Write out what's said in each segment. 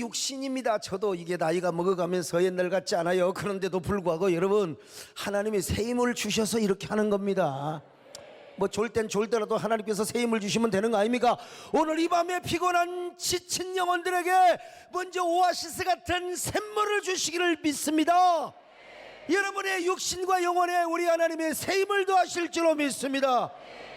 육신입니다. 저도 이게 나이가 먹어가면서 옛날 같지 않아요. 그런데도 불구하고 여러분, 하나님이 새 힘을 주셔서 이렇게 하는 겁니다. 뭐 졸 땐 졸더라도 하나님께서 새 힘을 주시면 되는 거 아닙니까? 오늘 이 밤에 피곤한 지친 영혼들에게 먼저 오아시스 같은 샘물을 주시기를 믿습니다. 여러분의 육신과 영혼에 우리 하나님의 새 힘을 더하실 줄로 믿습니다.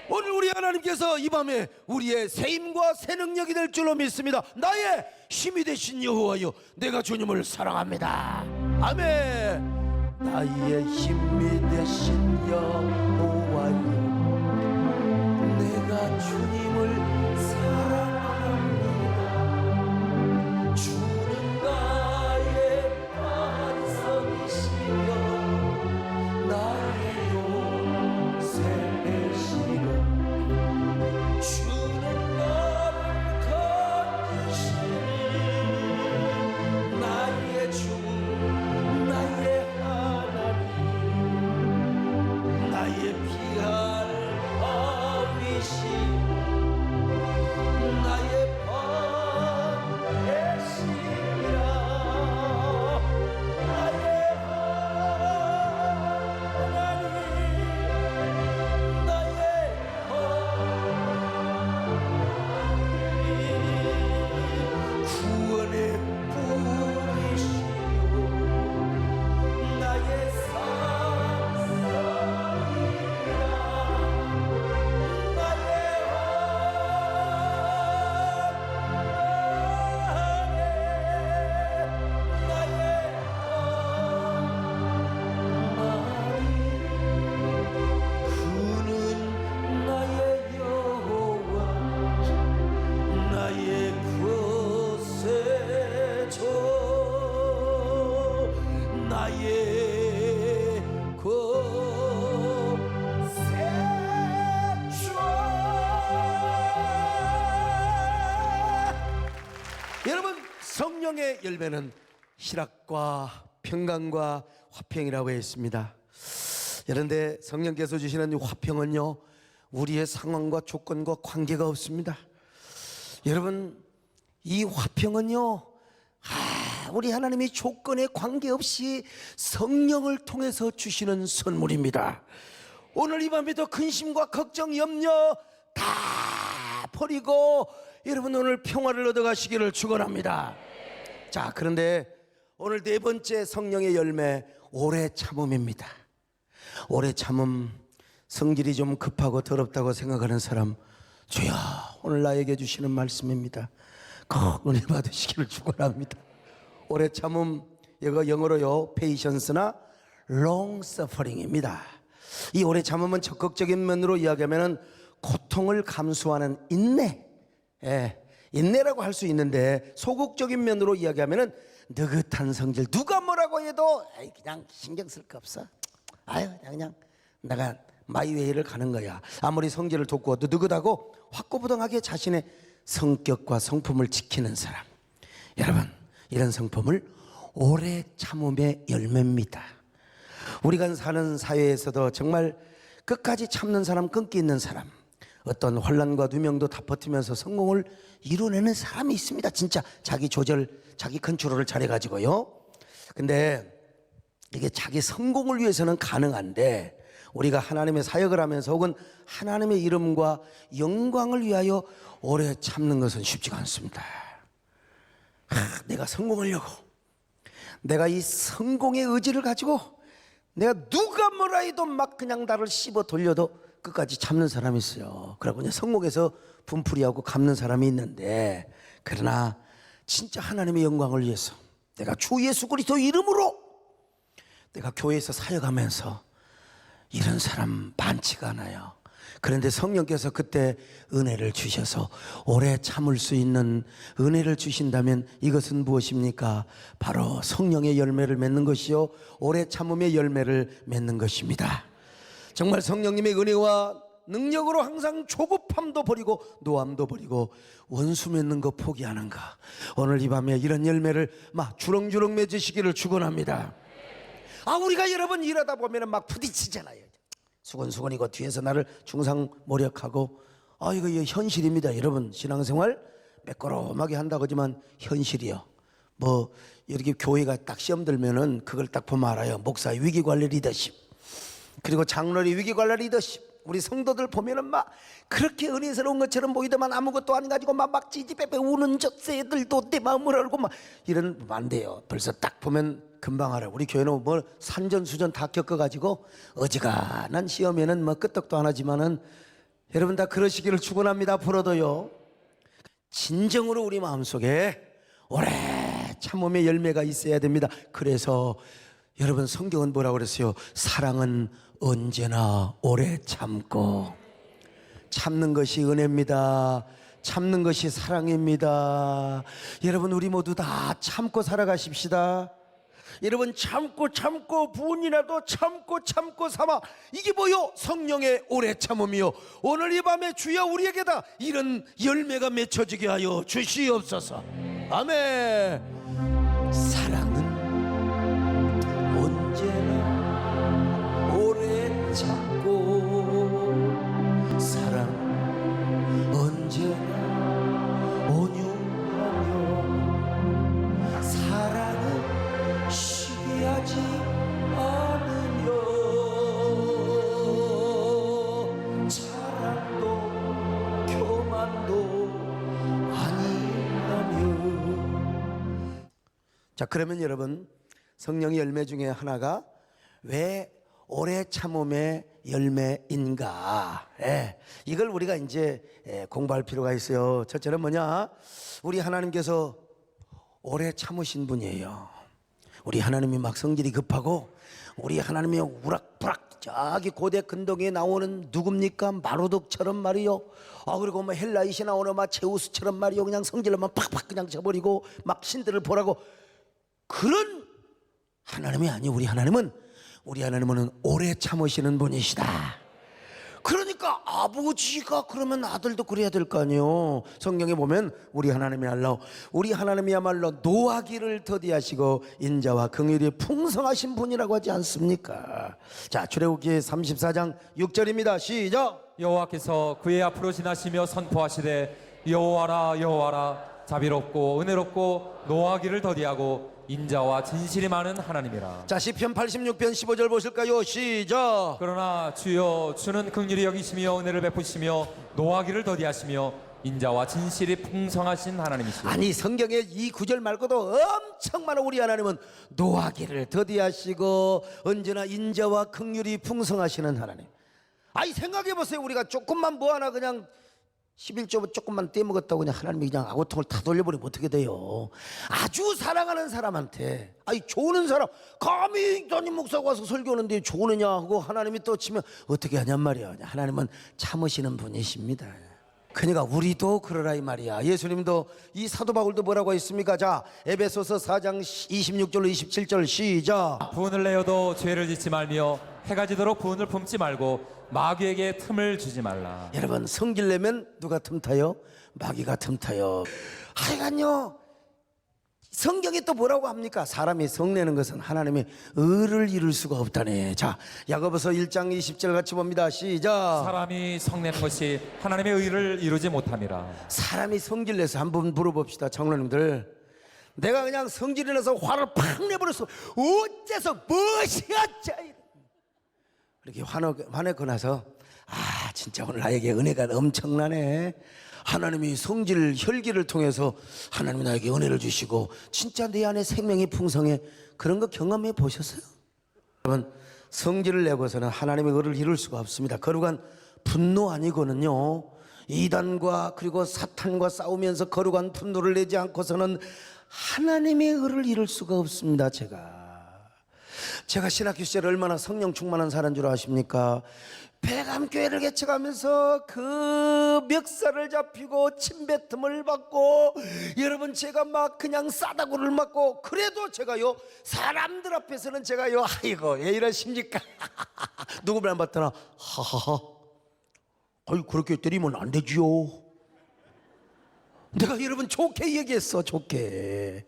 오늘 우리 하나님께서 이 밤에 우리의 새 힘과 새 능력이 될 줄로 믿습니다. 나의 힘이 되신 여호와여, 내가 주님을 사랑합니다. 아멘. 나의 힘이 되신 여호와여, 내가 주님을 사랑합니다. 주는 나의 반석이시여, 나의 요새시여, 주는 나를 건지시니 나의 주, 나의 하나님, 나의 피할 아비시, 나의 반대시라, 나의 하나님, 나의 구원의 뿌리시오, 나의 산성이라, 나의 그는 나의 여호와, 나의 거세죠, 나의 거세죠. 여러분, 성령의 열매는 희락과 평강과 화평이라고 했습니다. 그런데 성령께서 주시는 이 화평은요, 우리의 상황과 조건과 관계가 없습니다. 여러분, 이 화평은요, 우리 하나님이 조건에 관계없이 성령을 통해서 주시는 선물입니다. 오늘 이 밤에도 근심과 걱정, 염려 다 버리고 여러분 오늘 평화를 얻어가시기를 축원합니다. 자, 그런데 오늘 네 번째 성령의 열매, 오래 참음입니다. 오래 참음, 성질이 좀 급하고 더럽다고 생각하는 사람, 주여, 오늘 나에게 주시는 말씀입니다. 꼭 은혜 받으시기를 축원합니다. 오래 참음, 이거 영어로요 patience나 long suffering입니다. 이 오래 참음은 적극적인 면으로 이야기하면 고통을 감수하는 인내, 인내라고 할 수 있는데, 소극적인 면으로 이야기하면 느긋한 성질. 누가 뭐라고 해도 그냥 신경 쓸 거 없어, 그냥 내가 마이웨이를 가는 거야. 아무리 성질을 돋구어도 느긋하고 확고부동하게 자신의 성격과 성품을 지키는 사람, 여러분, 이런 성품을 오래 참음의 열매입니다. 우리가 사는 사회에서도 정말 끝까지 참는 사람, 끈기 있는 사람, 어떤 혼란과 누명도 다 버티면서 성공을 이루어내는 사람이 있습니다. 진짜 자기 조절, 자기 컨트롤을 잘해가지고요. 근데 이게 자기 성공을 위해서는 가능한데, 우리가 하나님의 사역을 하면서 혹은 하나님의 이름과 영광을 위하여 오래 참는 것은 쉽지가 않습니다. 내가 성공하려고, 내가 이 성공의 의지를 가지고 내가 누가 뭐라 해도 막 그냥 나를 씹어 돌려도 끝까지 참는 사람이 있어요. 그러고 그냥 성공해서 분풀이하고 갚는 사람이 있는데, 그러나 진짜 하나님의 영광을 위해서 내가 주 예수 그리스도 이름으로 내가 교회에서 사역하면서, 이런 사람 많지가 않아요. 그런데 성령께서 그때 은혜를 주셔서 오래 참을 수 있는 은혜를 주신다면 이것은 무엇입니까? 바로 성령의 열매를 맺는 것이요, 오래 참음의 열매를 맺는 것입니다. 정말 성령님의 은혜와 능력으로 항상 조급함도 버리고 노함도 버리고 원수 맺는 거 포기하는가. 오늘 이 밤에 이런 열매를 막 주렁주렁 맺으시기를 축원합니다. 우리가 여러분 일하다 보면 막 부딪히잖아요. 수건수건이고 뒤에서 나를 중상모략하고, 이거 현실입니다. 여러분, 신앙생활 매끄러움하게 한다고 하지만 현실이요, 뭐 이렇게 교회가 딱 시험 들면은 그걸 딱 보면 알아요. 목사의 위기관리 리더십, 그리고 장로의 위기관리 리더십. 우리 성도들 보면은 막 그렇게 은혜스러운 것처럼 보이더만 아무것도 안 가지고 막 찌찌빼빼 우는 젖새들도 내 마음을 알고 막 이런 안 돼요. 벌써 딱 보면 금방 알아. 우리 교회는 뭐 산전수전 다 겪어가지고 어지간한 시험에는 뭐 끄떡도 안 하지만은 여러분 다 그러시기를 축원합니다. 앞으로도요. 진정으로 우리 마음속에 오래 참음의 열매가 있어야 됩니다. 그래서 여러분 성경은 뭐라고 그랬어요? 사랑은 언제나 오래 참고. 참는 것이 은혜입니다. 참는 것이 사랑입니다. 여러분 우리 모두 다 참고 살아가십시다. 여러분 참고 부은이라도 참고 삼아. 이게 뭐요? 성령의 오래 참음이요. 오늘 이 밤에 주여 우리에게 다 이런 열매가 맺혀지게 하여 주시옵소서. 아멘. 사랑은 언제나 오래 참고, 사랑 언제나 온유하며, 사랑은 시기하지 않으며, 자랑도 교만도 아니하며. 자, 그러면 여러분 성령의 열매 중에 하나가 왜 오래 참음의 열매인가? 이걸 우리가 이제 공부할 필요가 있어요. 첫째는 뭐냐? 우리 하나님께서 오래 참으신 분이에요. 우리 하나님이 막 성질이 급하고 우리 하나님이 우락부락 저기 고대 근동에 나오는 누굽니까? 마루독처럼 말이요. 그리고 뭐 헬라이시 나오는 막 제우스처럼 말이요. 그냥 성질로만 팍팍 그냥 쳐버리고 막 신들을 보라고 그런 하나님이 아니. 우리 하나님은 오래 참으시는 분이시다. 그러니까 아버지가 그러면 아들도 그래야 될 거 아니에요. 성경에 보면 우리 하나님이야말로 노하기를 더디하시고 인자와 긍휼이 풍성하신 분이라고 하지 않습니까? 자, 출애굽기 34장 6절입니다. 시작. 여호와께서 그의 앞으로 지나시며 선포하시되 여호와라 여호와라 자비롭고 은혜롭고 노하기를 더디하고 인자와 진실이 많은 하나님이라. 자, 시편 86편 15절 보실까요? 시작. 그러나 주여 주는 긍휼히 여기시며 은혜를 베푸시며 노하기를 더디하시며 인자와 진실이 풍성하신 하나님이시오. 아니 성경에 이 구절 말고도 엄청 많은 우리 하나님은 노하기를 더디하시고 언제나 인자와 긍휼이 풍성하시는 하나님. 아니 생각해보세요. 우리가 조금만 뭐 하나 그냥 11조 조금만 떼먹었다고 그냥 하나님이 그냥 아고통을 다 돌려버리면 어떻게 돼요? 아주 사랑하는 사람한테 좋은 사람 감히 담임 목사가 와서 설교하는데 좋으느냐 하고 하나님이 또 치면 어떻게 하냔 말이야. 하나님은 참으시는 분이십니다. 그러니까 우리도 그러라 이 말이야. 예수님도 이 사도 바울도 뭐라고 했습니까? 자, 에베소서 4장 26절로 27절 시작. 부은을 내어도 죄를 짓지 말며 해가 지도록 부은을 품지 말고 마귀에게 틈을 주지 말라. 여러분 성질 내면 누가 틈타요? 마귀가 틈타요. 하여간요 성경이 또 뭐라고 합니까? 사람이 성내는 것은 하나님의 의를 이룰 수가 없다네. 자, 야고보서 1장 20절 같이 봅니다. 시작. 사람이 성내는 것이 하나님의 의를 이루지 못함이라. 사람이 성질 내서 한번 물어봅시다. 장로님들, 내가 그냥 성질이 나서 화를 팍 내버렸어. 어째서 무엇이었자 이렇게 화내고 나서 진짜 오늘 나에게 은혜가 엄청나네. 하나님이 성질 혈기를 통해서 하나님이 나에게 은혜를 주시고 진짜 내 안에 생명이 풍성해. 그런 거 경험해 보셨어요? 여러분 성질을 내고서는 하나님의 의를 이룰 수가 없습니다. 거룩한 분노 아니고는요 이단과 그리고 사탄과 싸우면서 거룩한 분노를 내지 않고서는 하나님의 의를 이룰 수가 없습니다. 제가 신학교 시절에 얼마나 성령 충만한 사람인 줄 아십니까? 폐감교회를 개척하면서 그 멱살을 잡히고 침뱉음을 받고 여러분 제가 막 그냥 싸다구를 맞고 그래도 제가요 사람들 앞에서는 제가요 아이고 왜 이러십니까? 누구를 안 봤더나 하하하 그렇게 때리면 안 되지요. 내가 여러분 좋게 얘기했어. 좋게.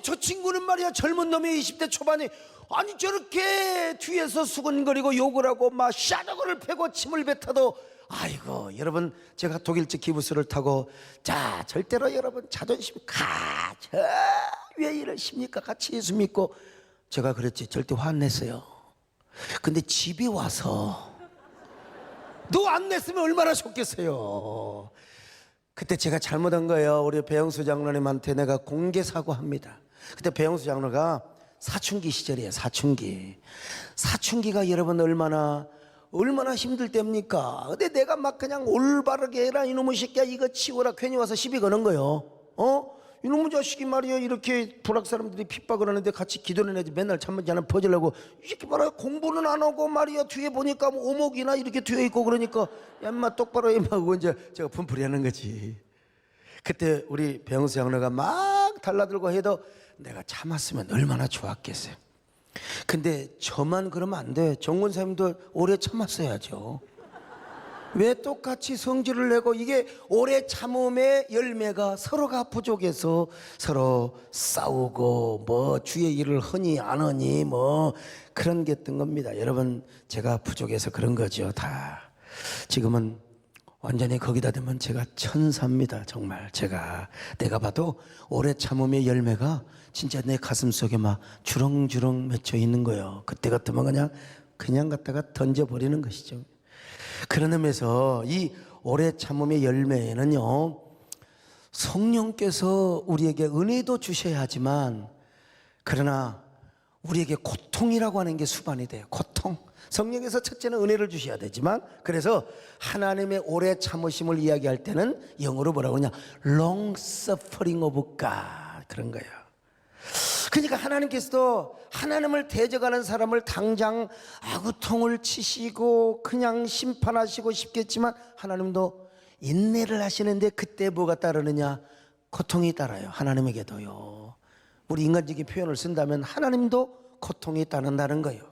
저 친구는 말이야 젊은 놈이 20대 초반에 아니 저렇게 뒤에서 수근거리고 욕을 하고 막 샤도그를 패고 침을 뱉어도 아이고 여러분 제가 독일제 기부스를 타고 자 절대로 여러분 자존심 가져 왜 이러십니까 같이 예수 믿고 제가 그랬지 절대 화 안 냈어요. 근데 집에 와서 너 안 냈으면 얼마나 좋겠어요. 그때 제가 잘못한 거예요. 우리 배영수 장로님한테 내가 공개 사과합니다. 그때 배영수 장로가 사춘기 시절이에요. 사춘기가 여러분 얼마나 힘들 때입니까? 근데 내가 막 그냥 올바르게 해라 이놈의 새끼야 이거 치워라 괜히 와서 시비 거는 거예요. 이놈의 자식이 말이야 이렇게 불악 사람들이 핍박을 하는데 같이 기도는 해야지 맨날 잠만 자는 퍼질라고 이 새끼 말이야 공부는 안 하고 말이야 뒤에 보니까 뭐 오목이나 이렇게 뒤에 있고 그러니까 야 인마 똑바로 해 하고 이제 제가 분풀이 하는 거지. 그때 우리 배영수 장로가 막 달라들고 해도 내가 참았으면 얼마나 좋았겠어요. 근데 저만 그러면 안 돼. 정권사님도 오래 참았어야죠. 왜 똑같이 성질을 내고 이게 오래 참음의 열매가 서로가 부족해서 서로 싸우고 뭐 주의 일을 하니 안 하니 뭐 그런 게 뜬 겁니다. 여러분 제가 부족해서 그런 거죠. 다 지금은 완전히 거기다 대면 제가 천사입니다. 정말 내가 봐도 오래 참음의 열매가 진짜 내 가슴 속에 막 주렁주렁 맺혀 있는 거예요. 그때 같으면 그냥 갖다가 던져버리는 것이죠. 그런 의미에서 이 오래 참음의 열매에는요 성령께서 우리에게 은혜도 주셔야 하지만 그러나 우리에게 고통이라고 하는 게 수반이 돼요. 고통. 성령께서 첫째는 은혜를 주셔야 되지만 그래서 하나님의 오래 참으심을 이야기할 때는 영어로 뭐라고 하냐 long suffering of God 그런 거예요. 그러니까 하나님께서도 하나님을 대적하는 사람을 당장 아구통을 치시고 그냥 심판하시고 싶겠지만 하나님도 인내를 하시는데 그때 뭐가 따르느냐 고통이 따라요. 하나님에게도요. 우리 인간적인 표현을 쓴다면 하나님도 고통이 따른다는 거예요.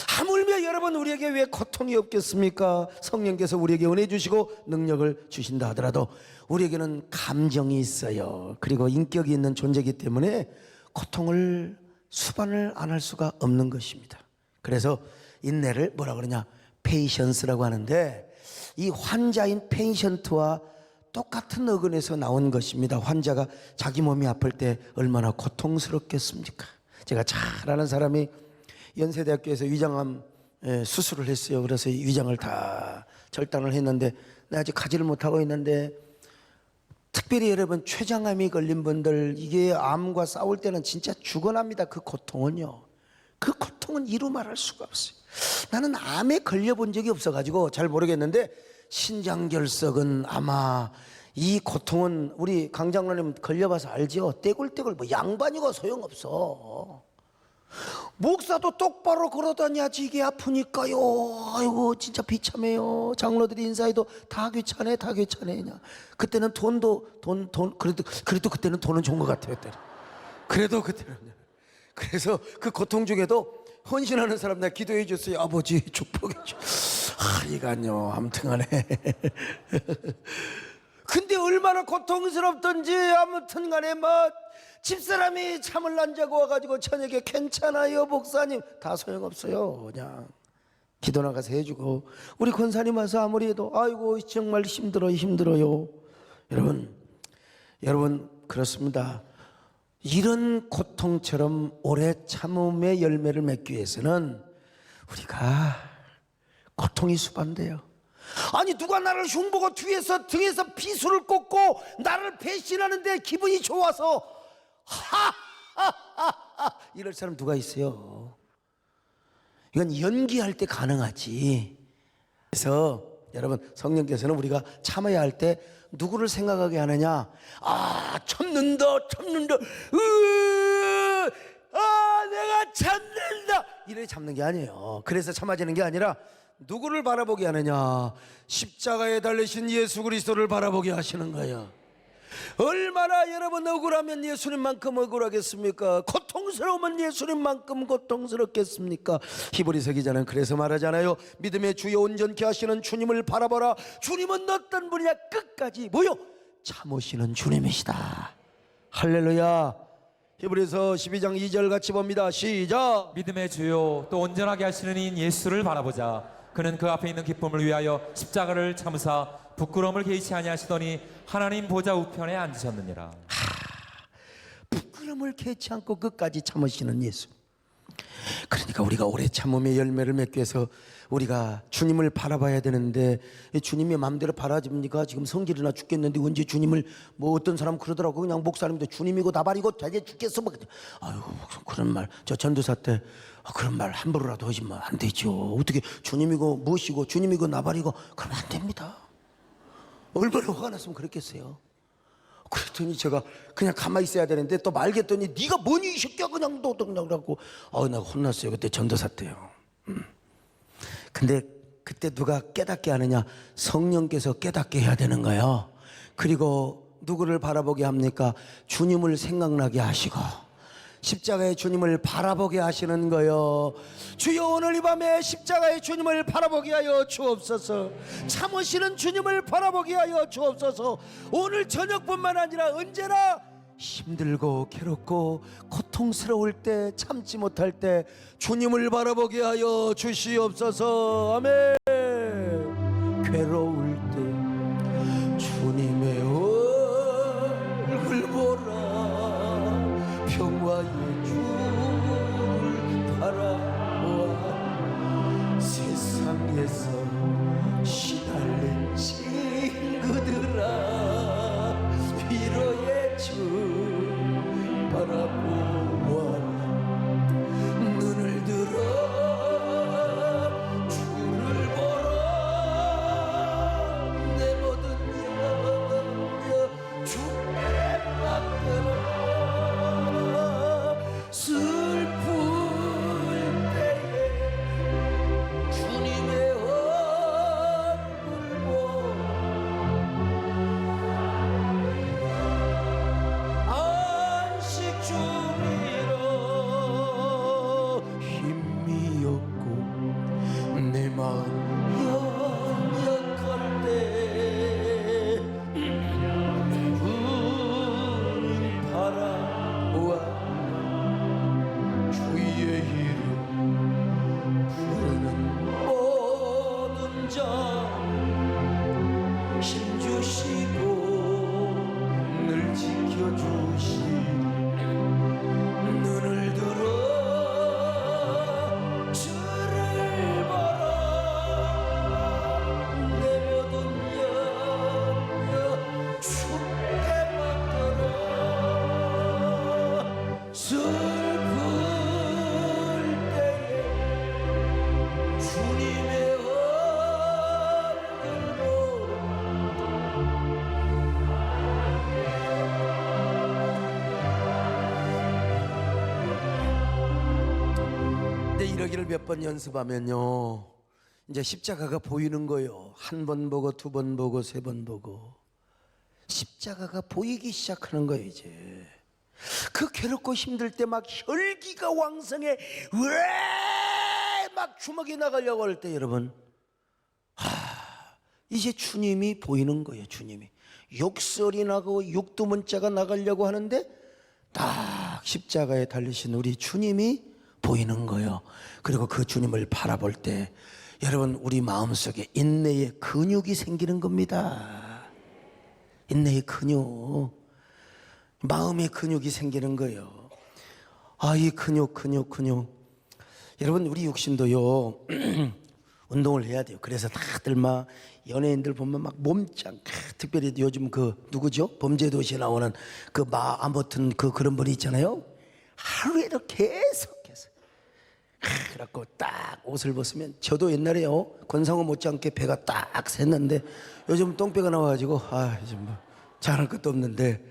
하물며 여러분 우리에게 왜 고통이 없겠습니까? 성령께서 우리에게 은혜 주시고 능력을 주신다 하더라도 우리에게는 감정이 있어요. 그리고 인격이 있는 존재이기 때문에 고통을 수반을 안 할 수가 없는 것입니다. 그래서 인내를 뭐라 그러냐 페이션스라고 하는데 이 환자인 페이션트와 똑같은 어근에서 나온 것입니다. 환자가 자기 몸이 아플 때 얼마나 고통스럽겠습니까? 제가 잘 아는 사람이 연세대학교에서 위장암 수술을 했어요. 그래서 위장을 다 절단을 했는데 내가 아직 가지를 못하고 있는데 특별히 여러분 췌장암이 걸린 분들 이게 암과 싸울 때는 진짜 죽어납니다. 그 고통은요. 그 고통은 이루 말할 수가 없어요. 나는 암에 걸려본 적이 없어가지고 잘 모르겠는데 신장결석은 아마 이 고통은 우리 강장로님 걸려봐서 알죠. 떼굴떼굴 뭐 양반이고 소용없어. 목사도 똑바로 걸어다녀야지 이게 아프니까요. 아이고 진짜 비참해요. 장로들이 인사해도 다 귀찮아 그냥. 그때는 돈 그래도 그때는 돈은 좋은 것 같아요. 그래도 그때는 그래서 그 고통 중에도 헌신하는 사람 내가 기도해 줬어요. 아버지 축복해 줘. 이간요 아무튼간에 근데 얼마나 고통스럽던지 아무튼간에 뭐 집사람이 잠을 안 자고 와가지고 저녁에 괜찮아요 목사님 다 소용없어요. 그냥 기도 나가서 해주고 우리 권사님 와서 아무리 해도 아이고 정말 힘들어요. 여러분 그렇습니다. 이런 고통처럼 오래 참음의 열매를 맺기 위해서는 우리가 고통이 수반돼요. 아니 누가 나를 흉보고 뒤에서 등에서 비수를 꽂고 나를 배신하는데 기분이 좋아서 하하하하 이럴 사람 누가 있어요? 이건 연기할 때 가능하지. 그래서 여러분 성령께서는 우리가 참아야 할 때 누구를 생각하게 하느냐? 참는다 내가 참는다 이래 참는 게 아니에요. 그래서 참아지는 게 아니라 누구를 바라보게 하느냐? 십자가에 달리신 예수 그리스도를 바라보게 하시는 거예요. 얼마나 여러분 억울하면 예수님만큼 억울하겠습니까? 고통스러우면 예수님만큼 고통스럽겠습니까? 히브리서 기자는 그래서 말하잖아요. 믿음의 주여 온전케 하시는 주님을 바라보라. 주님은 어떤 분이냐? 끝까지 참으시는 주님이시다. 할렐루야. 히브리서 12장 2절 같이 봅니다. 시작. 믿음의 주요 또 온전하게 하시는 이인 예수를 바라보자. 그는 그 앞에 있는 기쁨을 위하여 십자가를 참으사 부끄러움을 개의치 아니하시더니 하나님 보좌 우편에 앉으셨느니라. 부끄러움을 개치 않고 끝까지 참으시는 예수. 그러니까 우리가 오래 참음의 열매를 맺기 위해서 우리가 주님을 바라봐야 되는데, 주님이 마음대로 바라집니까? 지금 성질이나 죽겠는데 언제 주님을, 뭐 어떤 사람 그러더라고. 그냥 목사님도 주님이고 나발이고 되게 죽겠어. 뭐 아유, 그런 말 저 전도사 때 그런 말 함부로라도 하지 뭐 안 되죠. 어떻게 주님이고 무엇이고 주님이고 나발이고 그러면 안 됩니다. 얼마나 화가 났으면 그랬겠어요. 그랬더니 제가 그냥 가만히 있어야 되는데 또 말겠더니 네가 뭐니 이 새끼야 그냥 너 그러고 내가 혼났어요. 그때 전도사 때요. 근데 그때 누가 깨닫게 하느냐? 성령께서 깨닫게 해야 되는 거예요. 그리고 누구를 바라보게 합니까? 주님을 생각나게 하시고 십자가의 주님을 바라보게 하시는 거요. 주여 오늘 이 밤에 십자가의 주님을 바라보게 하여 주옵소서. 참으시는 주님을 바라보게 하여 주옵소서. 오늘 저녁뿐만 아니라 언제나 힘들고 괴롭고 고통스러울 때, 참지 못할 때 주님을 바라보게 하여 주시옵소서. 아멘. 괴로울 때 주님의 얼굴 보라. 평화의 주를 바라보아. 세상에서 시달린 친구들아, 위로의 주 바라보아. 눈을 들어 주를 보라. 내 모든 영역 주께 맡겨라. 슬플 때에 주님의 얼굴 보라. 안식 주리라. 힘이 없고 내 마음 연약할 때 주님 바라보아. 주의 이름 부르는 모든 자 힘주시고 늘 지켜주시니 눈을 들어 주를 보라. 내 모든 영역 주께 맡겨라. 슬플 때에 주님의 얼굴 보라. 근데 이러기를 몇 번 연습하면요, 이제 십자가가 보이는 거예요. 한 번 보고 두 번 보고 세 번 보고 십자가가 보이기 시작하는 거예요. 이제 그 괴롭고 힘들 때 막 혈기가 왕성해 왜 막 주먹이 나가려고 할 때 여러분, 이제 주님이 보이는 거예요. 주님이 욕설이 나고 육두문자가 나가려고 하는데 딱 십자가에 달리신 우리 주님이 보이는 거예요. 그리고 그 주님을 바라볼 때 여러분, 우리 마음속에 인내의 근육이 생기는 겁니다. 인내의 근육, 마음의 근육이 생기는 거예요. 이 근육. 여러분, 우리 육신도요 운동을 해야 돼요. 그래서 다들 막 연예인들 보면 막 몸짱, 특별히 요즘 그 누구죠? 범죄도시에 나오는 그 아무튼 그런 분이 있잖아요. 하루에도 계속해서 그래갖고 딱 옷을 벗으면, 저도 옛날에요 권상우 못지않게 배가 딱 샜는데 요즘 똥배가 나와가지고 이제 뭐 잘할 것도 없는데,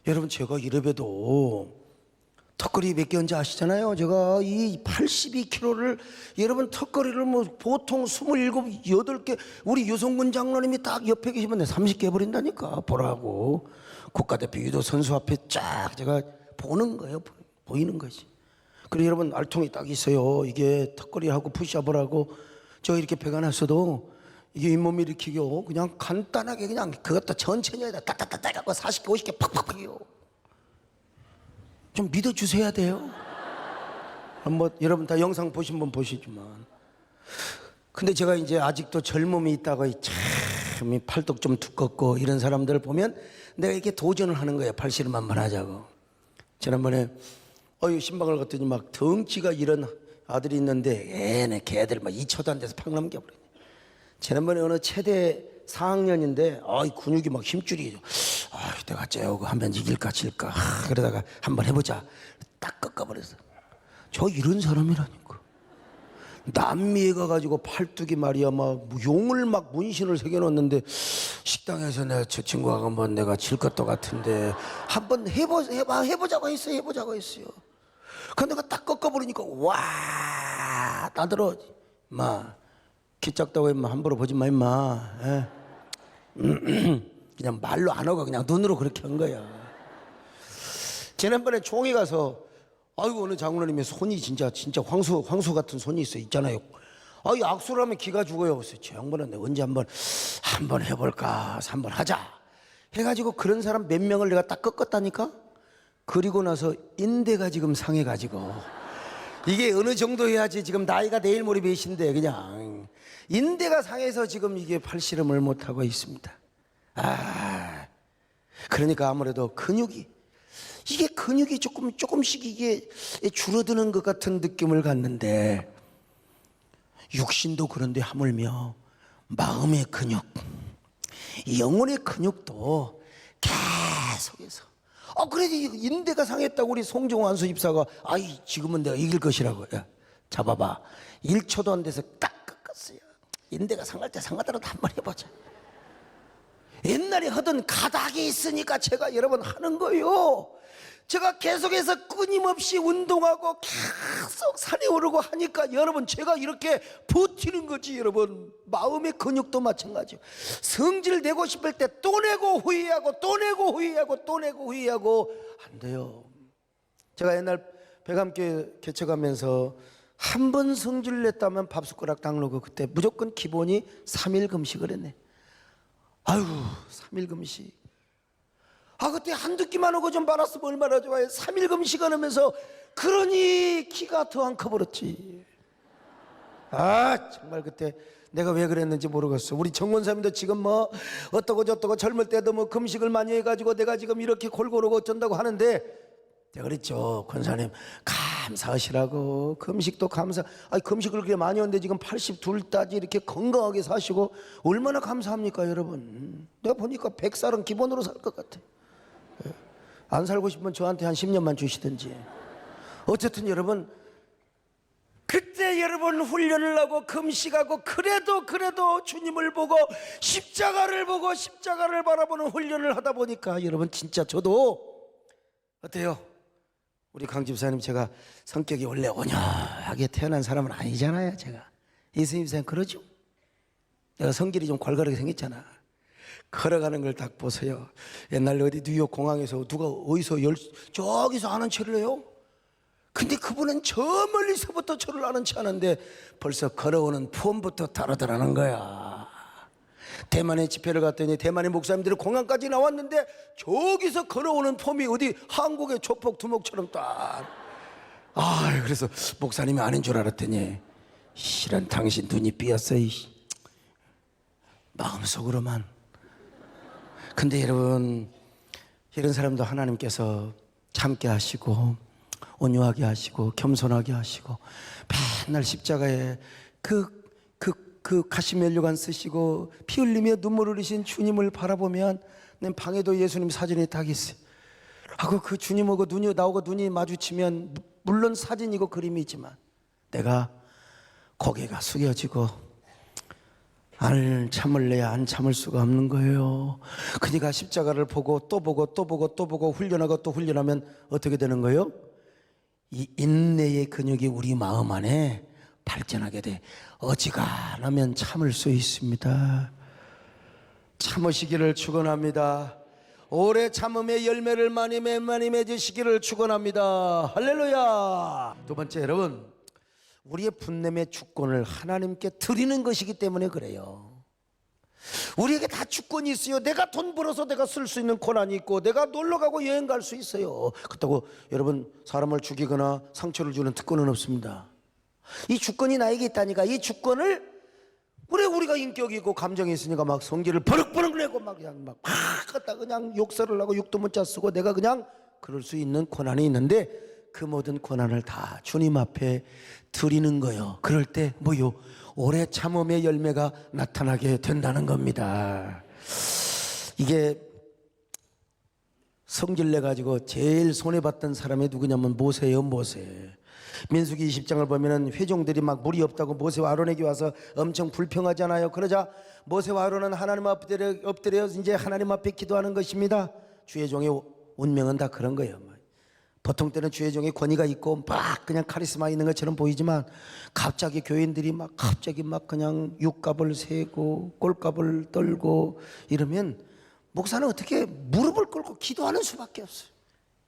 여러분 제가 이래봬도 턱걸이 몇 개인지 아시잖아요. 제가 이 82kg를, 여러분 턱걸이를 뭐 보통 27, 8개, 우리 유성군 장로님이 딱 옆에 계시면 30개 해버린다니까. 보라고. 국가대표 유도 선수 앞에 쫙 제가 보는 거예요. 보이는 거지. 그리고 여러분 알통이 딱 있어요. 이게 턱걸이하고 푸시업을 하고, 저 이렇게 배가 났어도 이게 잇몸 일으키고 그냥 간단하게 그냥 그것도 천천히 해다 따따따따 갖고 40개 50개 팍팍팍이요. 좀 믿어주셔야 돼요. 뭐 여러분 다 영상 보신 분 보시지만, 근데 제가 이제 아직도 젊음이 있다가 참 이 팔뚝 좀 두껍고 이런 사람들을 보면 내가 이렇게 도전을 하는 거예요. 팔씨름 한번 하자고. 지난번에 신방을 갔더니 막 덩치가 이런 아들이 있는데 얘네 걔들 막 2초도 안 돼서 팍 넘겨버리네. 지난번에 어느 최대 4학년인데 근육이 막 힘줄이죠. 내가 째우고 하면 이길까 질까 그러다가 한번 해보자. 딱 꺾어버렸어. 저 이런 사람이라니까. 남미에 가가지고 팔뚝이 말이야 막 용을 막 문신을 새겨놓는데, 식당에서 내가 저 친구하고 한번 내가 질 것도 같은데 한번 해보자고 했어요. 근데 내가 딱 꺾어버리니까 와 나들어. 마 키 작다고 임마 함부로 보지 마 임마. 그냥 말로 안 하고 그냥 눈으로 그렇게 한 거야. 지난번에 총회 가서 어느 장로님의 손이 진짜 황수 같은 손이 있잖아요. 악수를 하면 기가 죽어요. 그래서 저 양반은 내가 언제 한번 해볼까 해서 한번 하자 해가지고 그런 사람 몇 명을 내가 딱 꺾었다니까. 그리고 나서 인대가 지금 상해가지고, 이게 어느 정도 해야지, 지금 나이가 내일 모레 몇인데 그냥 인대가 상해서 지금 이게 팔씨름을 못하고 있습니다. 그러니까 아무래도 근육이 조금씩 이게 줄어드는 것 같은 느낌을 갖는데, 육신도 그런데 하물며 마음의 근육, 영혼의 근육도 계속해서 그래도 인대가 상했다고 우리 송정호 안수 입사가 지금은 내가 이길 것이라고. 야, 잡아봐. 1초도 안 돼서 딱 꺾었어요. 인대가 상할 때 상하더라도 한번 해보자. 옛날에 하던 가닥이 있으니까 제가 여러분 하는 거예요. 제가 계속해서 끊임없이 운동하고 계속 산에 오르고 하니까 여러분 제가 이렇게 버티는 거지. 여러분 마음의 근육도 마찬가지요. 성질 내고 싶을 때 또 내고 후회하고 또 내고 후회하고 또 내고 후회하고 안 돼요. 제가 옛날 백암교회 개척하면서 한 번 성질 냈다면 밥숟가락 딱 놓고 그때 무조건 기본이 3일 금식을 했네. 3일 금식. 그때 한두 끼만 오고 좀 말았으면 얼마나 좋아요. 3일 금식을 하면서 그러니 키가 더 안 커버렸지. 정말 그때 내가 왜 그랬는지 모르겠어. 우리 정원사님도 지금 뭐 어떠고 저떠고 젊을 때도 뭐 금식을 많이 해가지고 내가 지금 이렇게 골고루 어쩐다고 하는데, 내가 그랬죠. 권사님 감사하시라고. 금식도 금식을 그렇게 많이 했는데 지금 82따지 이렇게 건강하게 사시고 얼마나 감사합니까 여러분. 내가 보니까 100살은 기본으로 살 것 같아. 안 살고 싶으면 저한테 한 10년만 주시든지. 어쨌든 여러분, 그때 여러분 훈련을 하고 금식하고 그래도 주님을 보고 십자가를 바라보는 훈련을 하다 보니까 여러분 진짜 저도 어때요? 우리 강 집사님, 제가 성격이 원래 온유하게 태어난 사람은 아니잖아요. 제가 예수님 선생 그러죠. 내가 성질이 좀 괄괄하게 생겼잖아. 걸어가는 걸 딱 보세요. 옛날에 어디 뉴욕 공항에서 누가 어디서 저기서 아는 체를 해요. 근데 그분은 저 멀리서부터 저를 아는 체 하는데 벌써 걸어오는 폼부터 다르더라는 거야. 대만에 집회를 갔더니 대만의 목사님들이 공항까지 나왔는데 저기서 걸어오는 폼이 어디 한국의 조폭 두목처럼 딱. 그래서 목사님이 아닌 줄 알았더니 실은 당신 눈이 삐었어. 마음속으로만. 근데 여러분, 이런 사람도 하나님께서 참게 하시고 온유하게 하시고 겸손하게 하시고 맨날 십자가에 그 가시면류관 쓰시고 피 흘리며 눈물 흘리신 주님을 바라보면 내 방에도 예수님 사진이 딱 있어요. 그 주님하고 나하고 눈이 마주치면 물론 사진이고 그림이지만 내가 고개가 숙여지고 안 참을래야 안 참을 수가 없는 거예요. 그러니까 십자가를 보고 또 보고 훈련하고 또 훈련하면 어떻게 되는 거예요? 이 인내의 근육이 우리 마음 안에 발전하게 돼. 어지간하면 참을 수 있습니다. 참으시기를 축원합니다. 오래 참음의 열매를 많이 맺으시기를 축원합니다. 할렐루야. 두 번째, 여러분, 우리의 분냄의 주권을 하나님께 드리는 것이기 때문에 그래요. 우리에게 다 주권이 있어요. 내가 돈 벌어서 내가 쓸 수 있는 권한이 있고, 내가 놀러 가고 여행 갈 수 있어요. 그렇다고 여러분 사람을 죽이거나 상처를 주는 특권은 없습니다. 이 주권이 나에게 있다니까. 이 주권을 우리가 인격이 있고 감정이 있으니까 막 성질을 버럭버럭 내고 막 그냥 막 갖다 그냥 욕설을 하고 욕도 문자 쓰고 내가 그냥 그럴 수 있는 권한이 있는데, 그 모든 권한을 다 주님 앞에 드리는 거예요. 그럴 때 뭐요? 오래 참음의 열매가 나타나게 된다는 겁니다. 이게 성질 내 가지고 제일 손해 봤던 사람이 누구냐면 모세예요. 모세. 민수기 20장을 보면은 회종들이 막 물이 없다고 모세와 아론에게 와서 엄청 불평하잖아요. 그러자 모세와 아론은 하나님 앞에 엎드려 이제 하나님 앞에 기도하는 것입니다. 주의 종의 운명은 다 그런 거예요. 보통 때는 주의 종의 권위가 있고 막 그냥 카리스마 있는 것처럼 보이지만, 갑자기 교인들이 막 갑자기 막 그냥 육값을 세고 꼴값을 떨고 이러면 목사는 어떻게 무릎을 꿇고 기도하는 수밖에 없어요.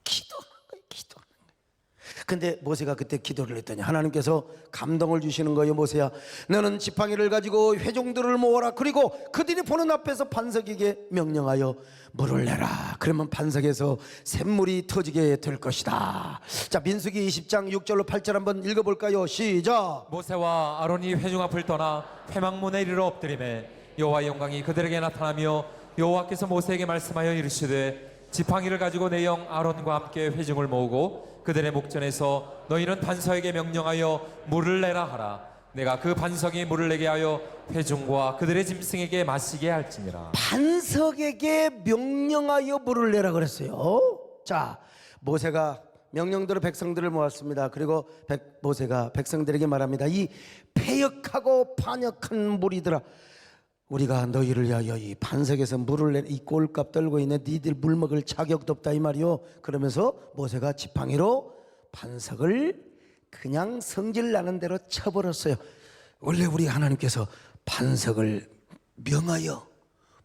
기도하는 거예요. 기도하는 거예요. 근데 모세가 그때 기도를 했더니 하나님께서 감동을 주시는 거예요. 모세야, 너는 지팡이를 가지고 회종들을 모아라. 그리고 그들이 보는 앞에서 반석에게 명령하여 물을 내라. 그러면 반석에서 샘물이 터지게 될 것이다. 자, 민수기 20장 6절로 8절 한번 읽어볼까요? 시작. 모세와 아론이 회중 앞을 떠나 회막문에 이르러 엎드리매 여호와의 영광이 그들에게 나타나며 여호와께서 모세에게 말씀하여 이르시되 지팡이를 가지고 내 영 아론과 함께 회중을 모으고 그들의 목전에서 너희는 반석에게 명령하여 물을 내라 하라. 내가 그 반석이 물을 내게 하여 회중과 그들의 짐승에게 마시게 할지니라. 반석에게 명령하여 물을 내라 그랬어요. 자, 모세가 명령대로 백성들을 모았습니다. 그리고 모세가 백성들에게 말합니다. 이 패역하고 반역한 무리들아, 우리가 너희를 위하여 이 반석에서 물을 내, 이 꼴값 떨고 있는 니들 물 먹을 자격도 없다 이 말이요. 그러면서 모세가 지팡이로 반석을 그냥 성질 나는 대로 쳐버렸어요. 원래 우리 하나님께서 반석을 명하여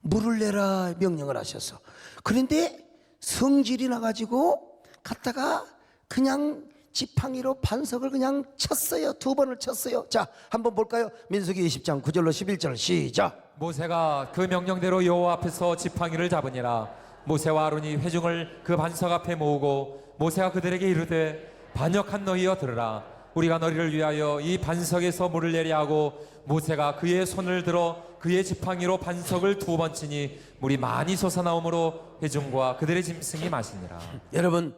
물을 내라 명령을 하셨어. 그런데 성질이 나가지고 갔다가 그냥 지팡이로 반석을 그냥 쳤어요. 2번을 쳤어요. 자, 한번 볼까요? 민수기 20장 9절로 11절 시작. 모세가 그 명령대로 여호와 앞에서 지팡이를 잡으니라. 모세와 아론이 회중을 그 반석 앞에 모으고 모세가 그들에게 이르되 반역한 너희여 들으라. 우리가 너희를 위하여 이 반석에서 물을 내려 하고 모세가 그의 손을 들어 그의 지팡이로 반석을 2번 치니 물이 많이 솟아나오므로 회중과 그들의 짐승이 마시니라. 여러분,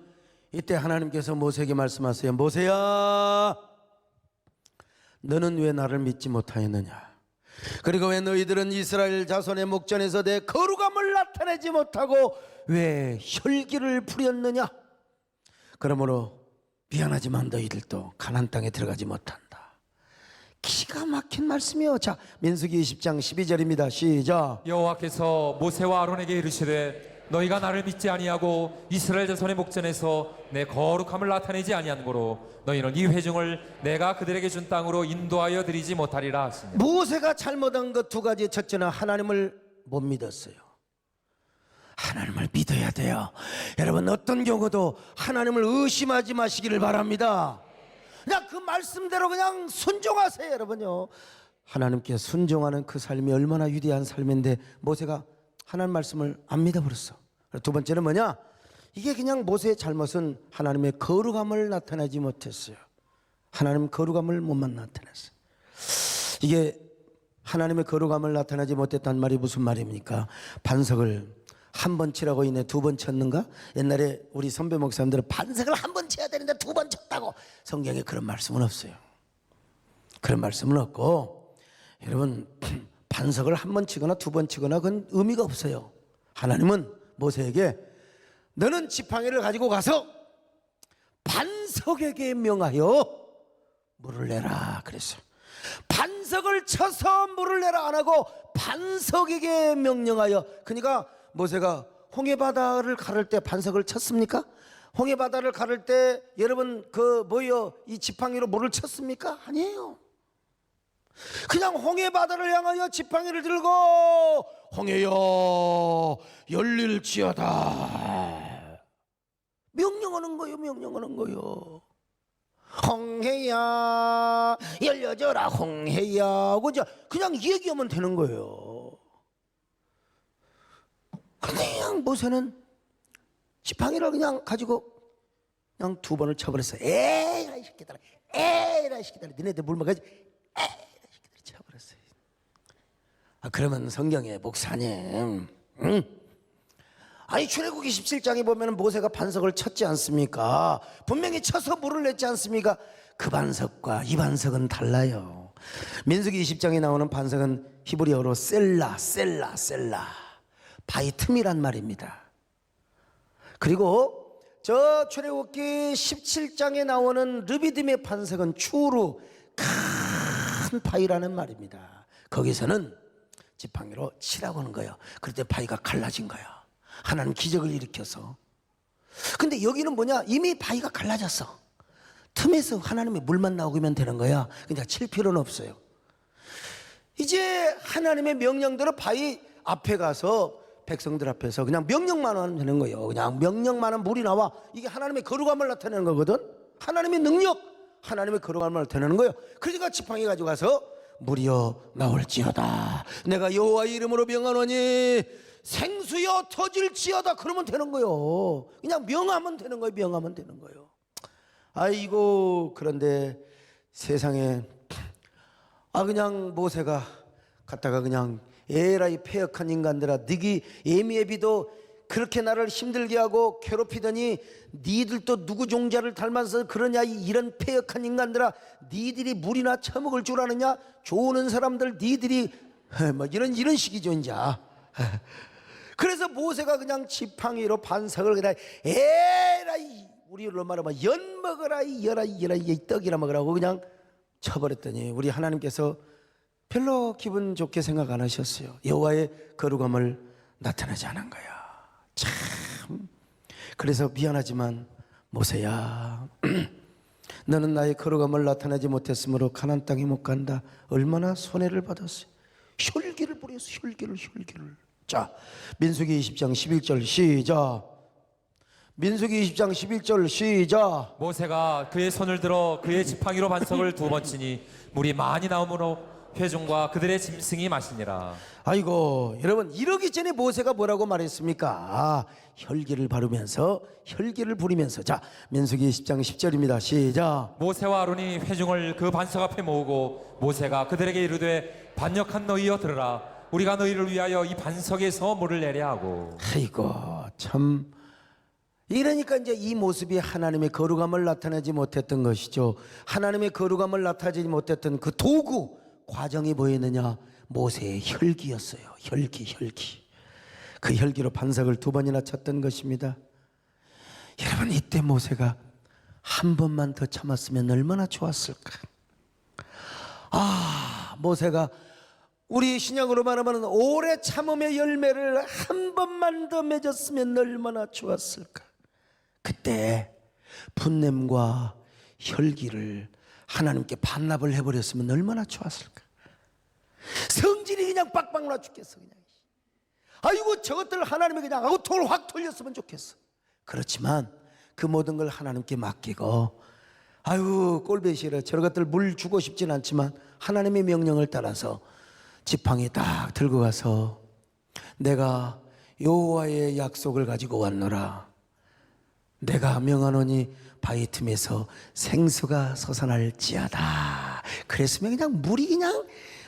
이때 하나님께서 모세에게 말씀하세요. 모세야, 너는 왜 나를 믿지 못하였느냐? 그리고 왜 너희들은 이스라엘 자손의 목전에서 내 거룩함을 나타내지 못하고 왜 혈기를 부렸느냐? 그러므로 미안하지만 너희들도 가나안 땅에 들어가지 못한다. 기가 막힌 말씀이요. 자, 민수기 20장 12절입니다. 시작. 여호와께서 모세와 아론에게 이르시되 너희가 나를 믿지 아니하고 이스라엘 자손의 목전에서 내 거룩함을 나타내지 아니한 거로 너희는 이 회중을 내가 그들에게 준 땅으로 인도하여 드리지 못하리라 하시니. 모세가 잘못한 것 2가지. 첫째는 하나님을 못 믿었어요. 하나님을 믿어야 돼요. 여러분, 어떤 경우도 하나님을 의심하지 마시기를 바랍니다. 그냥 그 말씀대로 그냥 순종하세요. 여러분요, 하나님께 순종하는 그 삶이 얼마나 위대한 삶인데 모세가 하나님 말씀을 안 믿어버렸어. 2번째는 뭐냐? 이게 그냥 모세의 잘못은 하나님의 거룩함을 나타내지 못했어요. 하나님 거룩함을 못만 나타냈어요. 이게 하나님의 거룩함을 나타내지 못했다는 말이 무슨 말입니까? 반석을 한 번 치라고 있네 2번 쳤는가? 옛날에 우리 선배 목사님들은 반석을 한 번 쳐야 되는데 2번 쳤다고. 성경에 그런 말씀은 없어요. 그런 말씀은 없고, 여러분, 반석을 한 번 치거나 2번 치거나 그건 의미가 없어요. 하나님은 모세에게 너는 지팡이를 가지고 가서 반석에게 명하여 물을 내라 그랬어요. 반석을 쳐서 물을 내라 안 하고 반석에게 명령하여. 그러니까 모세가 홍해바다를 가를 때 반석을 쳤습니까? 홍해바다를 가를 때 여러분 이 지팡이로 물을 쳤습니까? 아니에요. 그냥 홍해바다를 향하여 지팡이를 들고 홍해여 열릴지어다 명령하는 거예요. 명령하는 거예요. 홍해야 열려져라 홍해야 그냥 얘기하면 되는 거예요. 그냥 모세는 지팡이를 그냥 가지고 그냥 두 번을 쳐버렸어. 에이라 이 새끼들아, 에이라 이 새끼들아, 니네들 물 먹어야지. 에이라 이 새끼들아 쳐버렸어요. 그러면 성경에 목사님, 아니 출애굽기 17장에 보면 모세가 반석을 쳤지 않습니까? 분명히 쳐서 물을 냈지 않습니까? 그 반석과 이 반석은 달라요. 민수기 20장에 나오는 반석은 히브리어로 셀라, 바위 틈이란 말입니다. 그리고 저 출애굽기 17장에 나오는 르비딤의 반석은 추루, 큰 바위라는 말입니다. 거기서는 지팡이로 치라고 하는 거예요. 그럴 때 바위가 갈라진 거야. 하나님 기적을 일으켜서. 근데 여기는 뭐냐? 이미 바위가 갈라졌어. 틈에서 하나님의 물만 나오면 되는 거야. 그냥 칠 필요는 없어요. 이제 하나님의 명령대로 바위 앞에 가서 백성들 앞에서 그냥 명령만 하면 되는 거예요. 그냥 명령만 하면 물이 나와. 이게 하나님의 거룩함을 나타내는 거거든. 하나님의 능력, 하나님의 거룩함을 나타내는 거예요. 그러니까 지팡이 가지고 가서 물이여 나올지어다, 내가 여호와의 이름으로 명하노니 생수여 터질지어다, 그러면 되는 거예요. 그냥 명하면 되는 거예요. 명하면 되는 거예요. 아이고, 그런데 세상에 그냥 모세가 갔다가 그냥 에라이 패역한 인간들아, 너희 에미에비도 그렇게 나를 힘들게 하고 괴롭히더니 니들도 누구 종자를 닮아서 그러냐, 이런 패역한 인간들아, 니들이 물이나 처먹을 줄 아느냐, 좋은 사람들 니들이 뭐 이런 식이죠 이제. 그래서 모세가 그냥 지팡이로 반석을 그냥 에라이, 우리로 말하면 연 먹어라, 이 떡이나 먹으라고 그냥 쳐버렸더니 우리 하나님께서 별로 기분 좋게 생각 안 하셨어요. 여호와의 거룩함을 나타내지 않은 거야. 참. 그래서 미안하지만 모세야, 너는 나의 거룩함을 나타내지 못했으므로 가나안 땅에 못 간다. 얼마나 손해를 받았어요. 혈기를 부렸어. 혈기를. 자, 민수기 20장 11절 시작. 민수기 20장 11절 시작. 모세가 그의 손을 들어 그의 지팡이로 반석을 두 번 치니 물이 많이 나오므로 회중과 그들의 짐승이 마시니라. 아이고, 여러분, 이러기 전에 모세가 뭐라고 말했습니까? 혈기를 부리면서. 자, 민수기 10장 10절입니다. 시작. 모세와 아론이 회중을 그 반석 앞에 모으고 모세가 그들에게 이르되 반역한 너희여 들으라, 우리가 너희를 위하여 이 반석에서 물을 내려 하고. 아이고, 참. 이러니까 이제 이 모습이 하나님의 거룩함을 나타내지 못했던 것이죠. 하나님의 거룩함을 나타내지 못했던 그 도구, 과정이 뭐였느냐? 모세의 혈기였어요. 혈기. 그 혈기로 반석을 두 번이나 쳤던 것입니다. 여러분, 이때 모세가 한 번만 더 참았으면 얼마나 좋았을까. 모세가 우리 신약으로 말하면 오래 참음의 열매를 한 번만 더 맺었으면 얼마나 좋았을까. 그때 분냄과 혈기를 하나님께 반납을 해버렸으면 얼마나 좋았을까. 성질이 그냥 빡빡 나 죽겠어. 그냥. 아이고, 저것들 하나님이 그냥 돌 확 돌렸으면 좋겠어. 그렇지만 그 모든 걸 하나님께 맡기고, 아유 꼴배시라, 저것들 물 주고 싶진 않지만 하나님의 명령을 따라서 지팡이 딱 들고 가서 내가 여호와의 약속을 가지고 왔노라, 내가 명하노니 바위 틈에서 생수가 솟아날지어다. 그랬으면 그냥 물이 그냥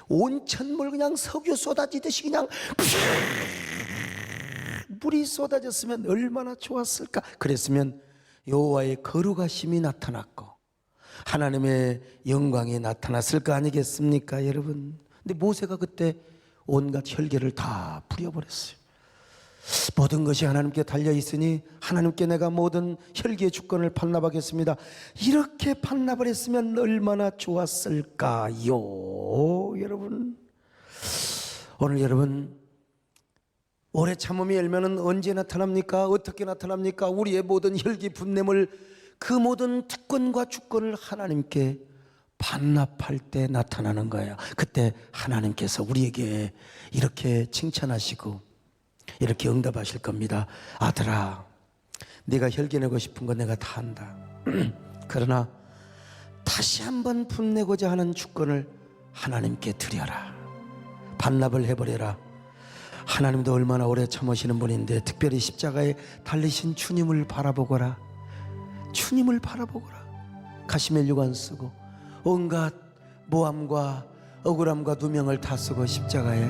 온천물 그냥 석유 쏟아지듯이 그냥 물이 쏟아졌으면 얼마나 좋았을까. 그랬으면 여호와의 거룩하심이 나타났고 하나님의 영광이 나타났을 거 아니겠습니까, 여러분? 근데 모세가 그때 온갖 혈기를 다 부려버렸어요. 모든 것이 하나님께 달려있으니 하나님께 내가 모든 혈기의 주권을 반납하겠습니다. 이렇게 반납을 했으면 얼마나 좋았을까요, 여러분? 오늘 여러분, 오래 참음이 열매는 언제 나타납니까? 어떻게 나타납니까? 우리의 모든 혈기 분냄을, 그 모든 특권과 주권을 하나님께 반납할 때 나타나는 거예요. 그때 하나님께서 우리에게 이렇게 칭찬하시고 이렇게 응답하실 겁니다. 아들아, 네가 혈기내고 싶은 거 내가 다 한다. 그러나 다시 한번 분내고자 하는 주권을 하나님께 드려라. 반납을 해버려라. 하나님도 얼마나 오래 참으시는 분인데 특별히 십자가에 달리신 주님을 바라보거라. 주님을 바라보거라. 가시멜류관 쓰고 온갖 모함과 억울함과 누명을 다 쓰고 십자가에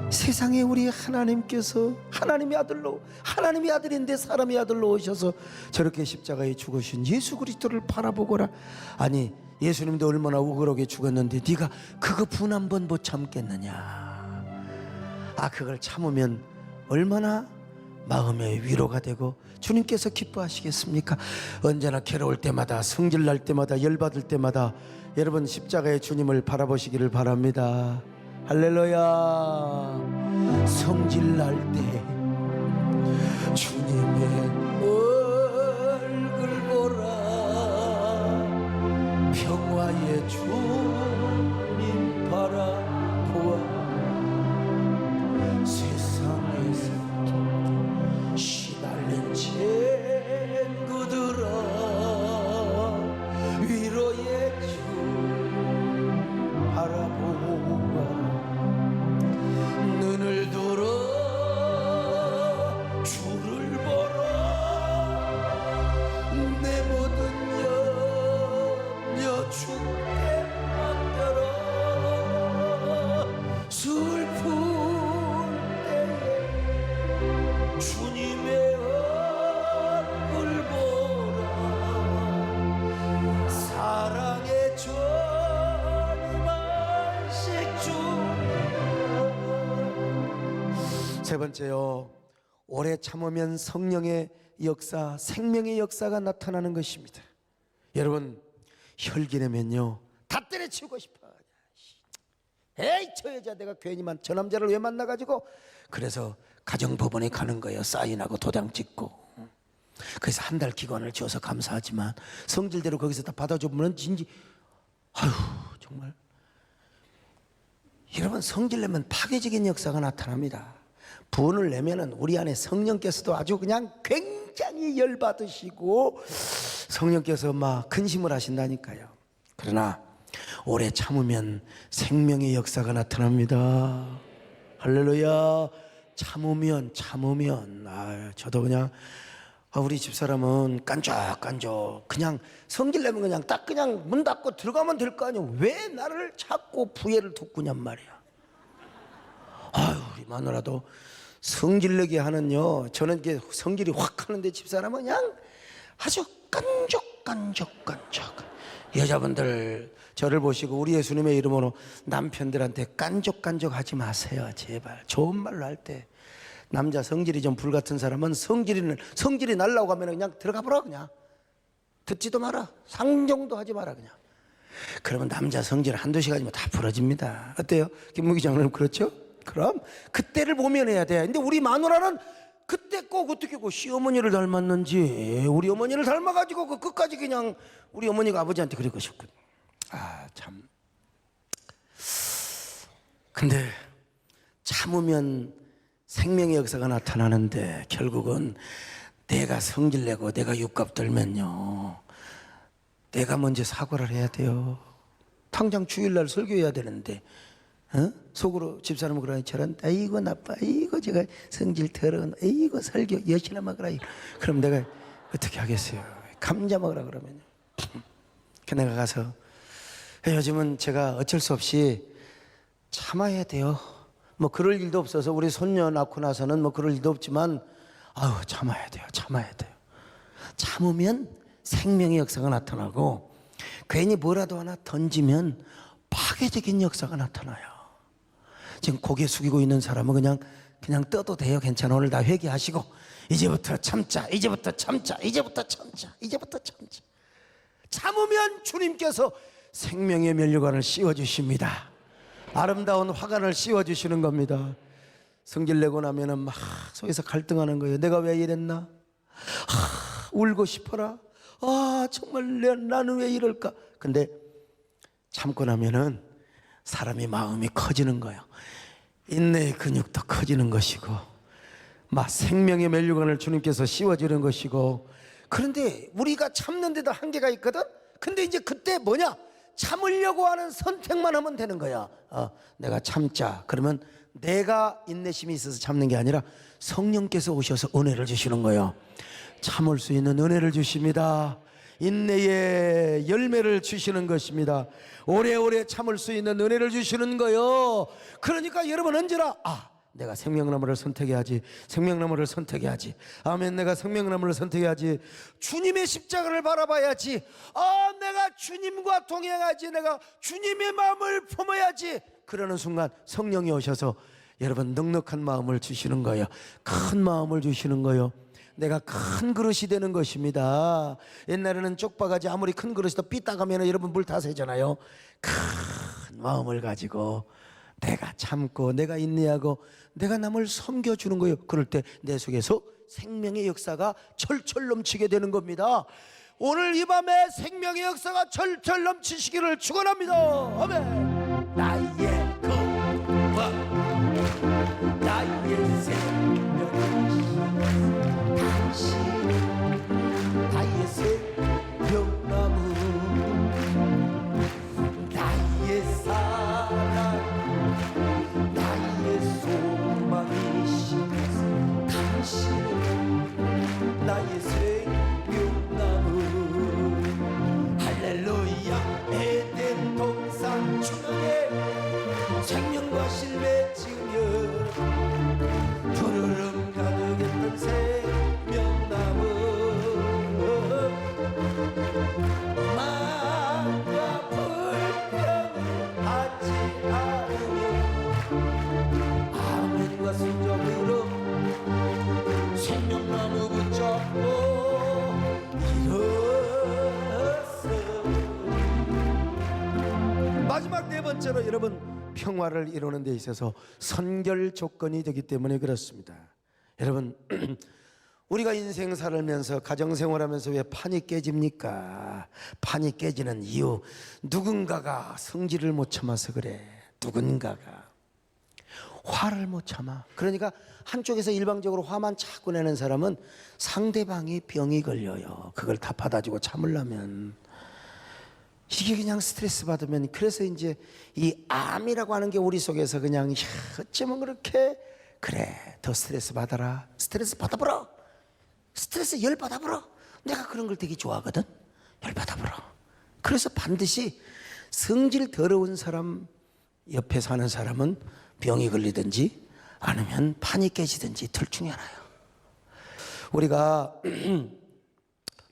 세상에 우리 하나님께서 하나님의 아들로, 하나님의 아들인데 사람의 아들로 오셔서 저렇게 십자가에 죽으신 예수 그리스도를 바라보거라. 아니 예수님도 얼마나 억울하게 죽었는데 네가 그거 분 한 번 못 참겠느냐. 아, 그걸 참으면 얼마나 마음의 위로가 되고 주님께서 기뻐하시겠습니까? 언제나 괴로울 때마다, 성질 날 때마다, 열받을 때마다 여러분 십자가의 주님을 바라보시기를 바랍니다. 할렐루야. 성질 날 때 주님의 얼굴 보라. 평화의 주님 바라보아. 세상에서 시달린 친구들아 위로의 주 바라보아. 눈을 들어 주를 보라. 내 모든 염려 주께 맡겨라. 슬픈 때에 주님의 얼굴 보라. 사랑의 전임 안식 주. 세 번째요, 오래 참으면 성령의 역사, 생명의 역사가 나타나는 것입니다. 여러분 혈기내면요 다 때려치우고 싶어. 에이 저 여자 내가 괜히만 저 남자를 왜 만나가지고. 그래서 가정법원에 가는 거예요. 사인하고 도장 찍고. 그래서 한 달 기간을 줘서 감사하지만 성질대로 거기서 다 받아주면 진지 아휴 정말. 여러분 성질 내면 파괴적인 역사가 나타납니다. 분을 내면은 우리 안에 성령께서도 아주 그냥 굉장히 열받으시고 성령께서 막 근심을 하신다니까요. 그러나 오래 참으면 생명의 역사가 나타납니다. 할렐루야. 참으면 저도 그냥 우리 집사람은 깐족깐족 그냥 성질 내면 그냥 딱 그냥 문 닫고 들어가면 될 거 아니에요. 왜 나를 자꾸 부혜를 돋구냔 말이야. 아유 우리 마누라도 성질내게 하는요. 저는 이게 성질이 확 하는데 집사람은 그냥 아주 깐족. 여자분들 저를 보시고 우리 예수님의 이름으로 남편들한테 깐족 하지 마세요. 제발. 좋은 말로 할 때 남자 성질이 좀 불같은 사람은 성질이 날라고 하면 그냥 들어가 보라. 그냥 듣지도 마라. 상정도 하지 마라. 그냥. 그러면 남자 성질 한두 시간이면 다 부러집니다. 어때요? 김무기 장로님 그렇죠? 그럼 그때를 모면해야 돼. 근데 우리 마누라는 그때 꼭 어떻게 시어머니를 닮았는지 우리 어머니를 닮아가지고 그 끝까지 그냥 우리 어머니가 아버지한테 그랬고 싶거든. 아 참. 근데 참으면 생명의 역사가 나타나는데 결국은 내가 성질내고 내가 육갑 들면요 내가 먼저 사과를 해야 돼요. 당장 주일날 설교해야 되는데 속으로 집사람은 그러니 저런 아이고 나빠 아이고 제가 성질 더러운 아이고 설교 여시나 먹으라. 그럼 내가 어떻게 하겠어요. 감자 먹으라 그러면요. 내가 가서 요즘은 제가 어쩔 수 없이 참아야 돼요. 뭐 그럴 일도 없어서 우리 손녀 낳고 나서는 뭐 그럴 일도 없지만 아유 참아야 돼요. 참으면 생명의 역사가 나타나고 괜히 뭐라도 하나 던지면 파괴적인 역사가 나타나요. 지금 고개 숙이고 있는 사람은 그냥 떠도 돼요. 괜찮아. 오늘 다 회개하시고 이제부터 참자. 참으면 주님께서 생명의 면류관을 씌워주십니다. 아름다운 화관을 씌워주시는 겁니다. 성질내고 나면은 막 속에서 갈등하는 거예요. 내가 왜 이랬나? 울고 싶어라. 정말 나는 왜 이럴까? 근데 참고 나면은 사람이 마음이 커지는 거예요. 인내의 근육도 커지는 것이고 막 생명의 면류관을 주님께서 씌워주는 것이고. 그런데 우리가 참는 데도 한계가 있거든. 근데 이제 그때 뭐냐? 참으려고 하는 선택만 하면 되는 거야. 내가 참자. 그러면 내가 인내심이 있어서 참는 게 아니라 성령께서 오셔서 은혜를 주시는 거예요. 참을 수 있는 은혜를 주십니다. 인내의 열매를 주시는 것입니다. 오래오래 참을 수 있는 은혜를 주시는 거요. 그러니까 여러분 언제나 내가 생명나무를 선택해야지. 생명나무를 선택해야지. 아멘. 내가 생명나무를 선택해야지. 주님의 십자가를 바라봐야지. 내가 주님과 동행하지. 내가 주님의 마음을 품어야지. 그러는 순간 성령이 오셔서 여러분 넉넉한 마음을 주시는 거예요. 큰 마음을 주시는 거예요. 내가 큰 그릇이 되는 것입니다. 옛날에는 쪽바가지 아무리 큰 그릇이도 삐딱하면 여러분 물 다 새잖아요. 큰 마음을 가지고 내가 참고 내가 인내하고 내가 남을 섬겨주는 거예요. 그럴 때 내 속에서 생명의 역사가 철철 넘치게 되는 겁니다. 오늘 이 밤에 생명의 역사가 철철 넘치시기를 축원합니다. 아멘. 나의 거와 나의 생명이시 당신 나의 생명나무 나의 사랑 나의 소망이신 당신 나의 생명나무 할렐루야. 에덴 동산 중앙에 생명과 실내 지으며 푸르름 가득했던 생명나무 오만과 불평을 하지 않으며 아멘과 순종으로 생명나무 붙잡고 일어서. 마지막 네 번째로 여러분 평화를 이루는 데 있어서 선결 조건이 되기 때문에 그렇습니다. 여러분 우리가 인생 살면서 가정생활하면서 왜 판이 깨집니까? 판이 깨지는 이유 누군가가 성질을 못 참아서 그래. 누군가가 화를 못 참아. 그러니까 한쪽에서 일방적으로 화만 자꾸 내는 사람은 상대방이 병이 걸려요. 그걸 다 받아주고 참으려면 이게 그냥 스트레스 받으면. 그래서 이제 이 암이라고 하는 게 우리 속에서 그냥 어쩌면 그렇게 그래 더 스트레스 받아라. 스트레스 받아보라. 스트레스 열 받아보라. 내가 그런 걸 되게 좋아하거든. 열 받아보라. 그래서 반드시 성질 더러운 사람 옆에 사는 사람은 병이 걸리든지 아니면 판이 깨지든지 둘 중에 하나요. 우리가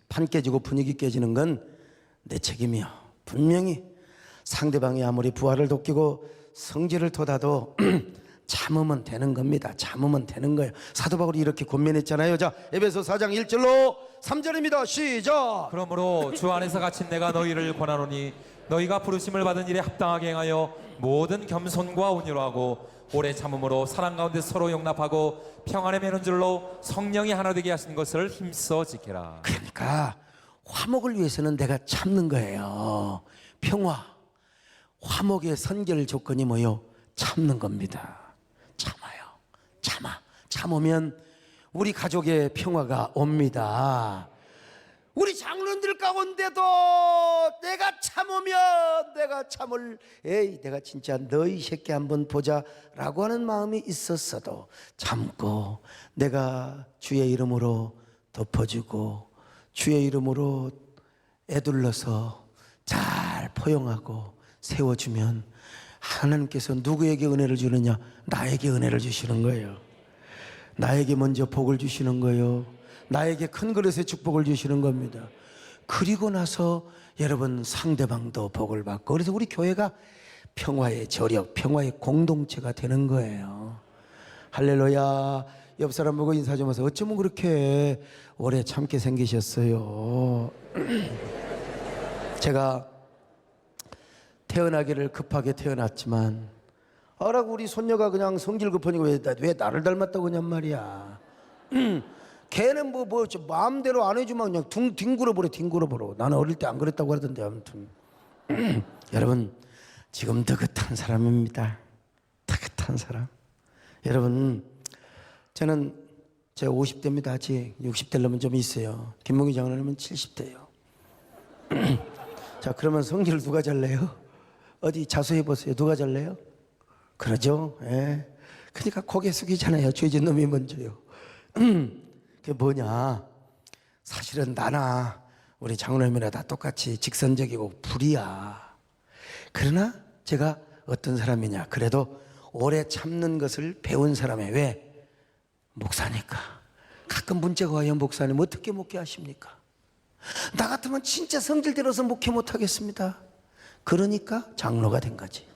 판 깨지고 분위기 깨지는 건 내 책임이야. 분명히 상대방이 아무리 부하를 돕기고 성질을 돋아도 참으면 되는 겁니다. 참으면 되는 거예요. 사도 바울이 이렇게 권면했잖아요. 자, 에베소 4장 1절로 3절입니다. 시작. 그러므로 주 안에서 갇힌 내가 너희를 권하노니 너희가 부르심을 받은 일에 합당하게 행하여 모든 겸손과 온유로 하고 오래 참음으로 사랑 가운데 서로 용납하고 평안에 매는 줄로 성령이 하나 되게 하신 것을 힘써 지켜라. 그러니까 화목을 위해서는 내가 참는 거예요. 평화, 화목의 선결 조건이 뭐요? 참는 겁니다. 참아요. 참으면 우리 가족의 평화가 옵니다. 우리 장로님들 가운데도 내가 참으면 내가 진짜 너희 새끼 한번 보자라고 하는 마음이 있었어도 참고 내가 주의 이름으로 덮어주고 주의 이름으로 애둘러서 잘 포용하고 세워주면 하나님께서 누구에게 은혜를 주느냐? 나에게 은혜를 주시는 거예요. 나에게 먼저 복을 주시는 거예요. 나에게 큰 그릇의 축복을 주시는 겁니다. 그리고 나서 여러분 상대방도 복을 받고, 그래서 우리 교회가 평화의 저력, 평화의 공동체가 되는 거예요. 할렐루야. 옆 사람 보고 인사 좀 하세요. 어쩌면 그렇게 오래 참게 생기셨어요. 제가 태어나기를 급하게 태어났지만 아라고 우리 손녀가 그냥 성질 급하니까 왜 나를 닮았다고 그냥 말이야. 걔는 뭐 마음대로 안 해주면 그냥 뒹굴어버려. 나는 어릴 때 안 그랬다고 하던데. 아무튼 여러분 지금 느긋한 사람입니다. 느긋한 사람. 여러분 저는 제가 50대입니다. 아직 60대려면 좀 있어요. 김몽희 장로님은 70대예요. 자, 그러면 성질을 누가 잘래요? 어디 자수해 보세요. 누가 잘래요? 그러죠? 예. 그러니까 고개 숙이잖아요. 죄진 놈이 먼저요. 그게 뭐냐? 사실은 나나 우리 장로님이나 다 똑같이 직선적이고 불이야. 그러나 제가 어떤 사람이냐? 그래도 오래 참는 것을 배운 사람이에요. 왜? 목사니까. 가끔 문자가 와요. 목사님 어떻게 목회하십니까? 나 같으면 진짜 성질대로서 목회 못하겠습니다. 그러니까 장로가 된 거지.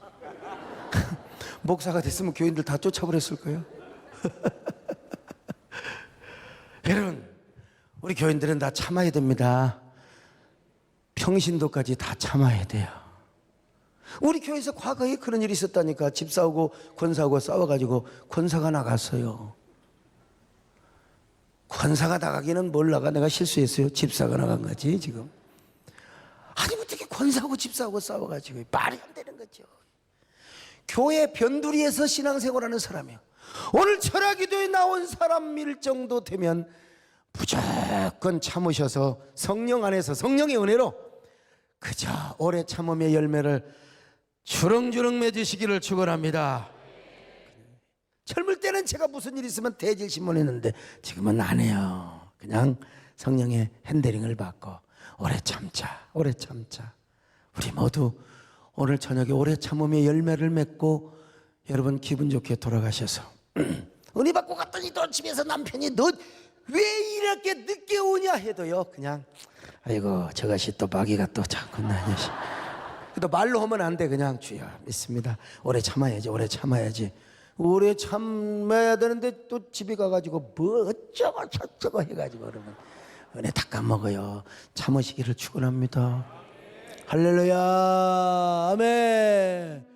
목사가 됐으면 교인들 다 쫓아버렸을 거예요. 여러분, 우리 교인들은 다 참아야 됩니다. 평신도까지 다 참아야 돼요. 우리 교회에서 과거에 그런 일이 있었다니까. 집사하고 권사하고 싸워가지고 권사가 나갔어요. 권사가 나가기는 뭘 나가? 내가 실수했어요. 집사가 나간 거지 지금. 아니 어떻게 권사하고 집사하고 싸워가지고 말이 안 되는 거죠. 교회 변두리에서 신앙생활하는 사람이요. 오늘 철학기도에 나온 사람일 정도 되면 무조건 참으셔서 성령 안에서 성령의 은혜로 그저 오래 참음의 열매를 주렁주렁 맺으시기를 축원합니다. 젊을 때는 제가 무슨 일 있으면 대질 신문했는데 지금은 안 해요. 그냥 성령의 핸들링을 받고 오래 참자, 오래 참자. 우리 모두 오늘 저녁에 오래 참음의 열매를 맺고 여러분 기분 좋게 돌아가셔서 은혜 받고 갔더니 또 집에서 남편이 너 왜 이렇게 늦게 오냐 해도요 그냥 아이고 저것이 또 마귀가 또 자꾸 나냐시. 또 말로 하면 안 돼. 그냥 주여 믿습니다. 오래 참아야지, 오래 참아야지. 오래 참아야 되는데 또 집에 가가지고 뭐 어쩌고 저쩌고 해가지고 그러면 은혜 다 까먹어요. 참으시기를 축원합니다. 할렐루야, 아멘.